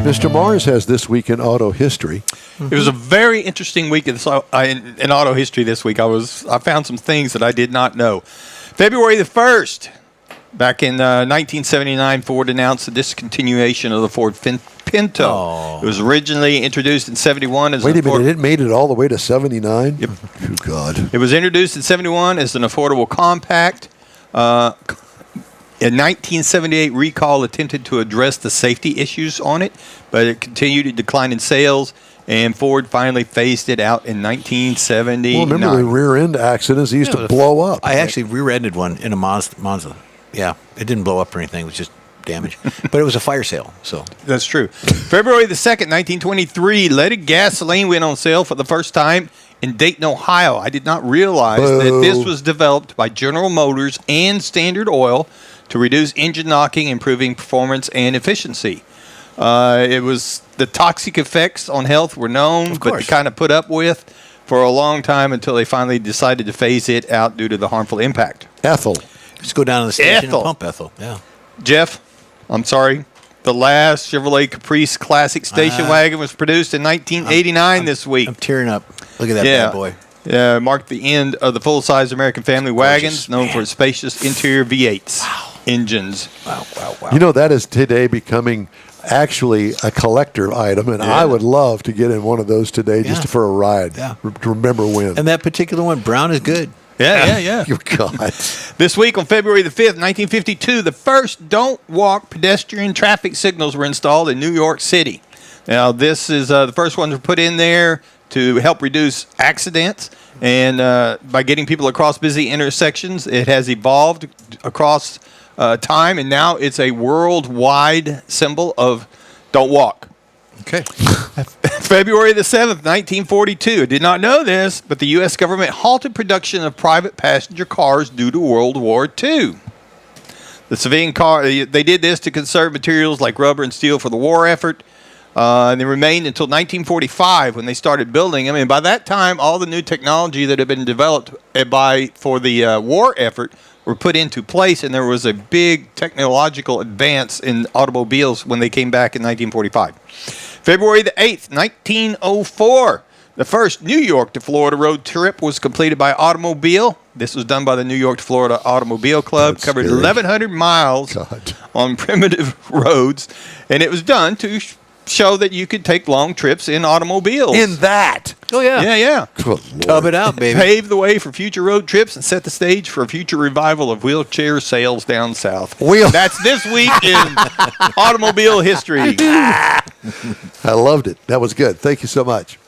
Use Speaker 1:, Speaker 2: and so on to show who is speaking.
Speaker 1: Mr. Mars has This Week in Auto History.
Speaker 2: It was a very interesting week in auto history this week. I found some things that I did not know. February the 1st, back in 1979, Ford announced the discontinuation of the Ford Pinto. Oh. It was originally introduced in 71 as
Speaker 1: Wait a minute, it made it all the way to 79?
Speaker 2: Yep.
Speaker 1: Oh, God.
Speaker 2: It was introduced in 71 as an affordable compact. A 1978 recall attempted to address the safety issues on it, but it continued to decline in sales, and Ford finally phased it out in 1979.
Speaker 1: Well, remember the rear-end accidents? They used to blow up.
Speaker 3: I actually rear-ended one in a Monza. Yeah, it didn't blow up or anything. It was just damage. But it was a fire sale. So
Speaker 2: that's true. February the 2nd, 1923, leaded gasoline went on sale for the first time in Dayton, Ohio. I did not realize that this was developed by General Motors and Standard Oil to reduce engine knocking, improving performance and efficiency. It was the toxic effects on health were known, but they kind of put up with for a long time until they finally decided to phase it out due to the harmful impact.
Speaker 1: Ethyl.
Speaker 3: Just go down to the station and pump Ethyl. Yeah.
Speaker 2: Jeff, I'm sorry. The last Chevrolet Caprice Classic Station wagon was produced in 1989 this week.
Speaker 3: I'm tearing up. Look at that bad boy.
Speaker 2: Yeah, marked the end of the full-size American family wagons, known for its spacious interior V8s engines.
Speaker 3: Wow.
Speaker 1: You know, that is today becoming actually a collector item, and I would love to get in one of those today just for a ride.
Speaker 3: Yeah.
Speaker 1: Remember when.
Speaker 3: And that particular one, brown, is good.
Speaker 2: Yeah.
Speaker 1: Your God.
Speaker 2: This week on February the 5th, 1952, the first don't walk pedestrian traffic signals were installed in New York City. Now, this is the first ones were put in there to help reduce accidents. And by getting people across busy intersections, it has evolved across time, and now it's a worldwide symbol of don't walk.
Speaker 3: Okay.
Speaker 2: February the 7th, 1942. I did not know this, but the U.S. government halted production of private passenger cars due to World War II. The civilian car, they did this to conserve materials like rubber and steel for the war effort. And they remained until 1945 when they started building them. And by that time, all the new technology that had been developed for the war effort were put into place, and there was a big technological advance in automobiles when they came back in 1945. February the 8th, 1904, the first New York to Florida road trip was completed by automobile. This was done by the New York to Florida Automobile Club.
Speaker 1: That's
Speaker 2: covered
Speaker 1: scary.
Speaker 2: 1,100 miles on primitive roads, and it was done to show that you could take long trips in automobiles.
Speaker 1: In that.
Speaker 3: Oh, yeah.
Speaker 2: Yeah.
Speaker 1: Good
Speaker 3: Tub it out, baby.
Speaker 2: Paved the way for future road trips and set the stage for a future revival of wheelchair sales down south. That's this week in automobile history.
Speaker 1: I loved it. That was good. Thank you so much.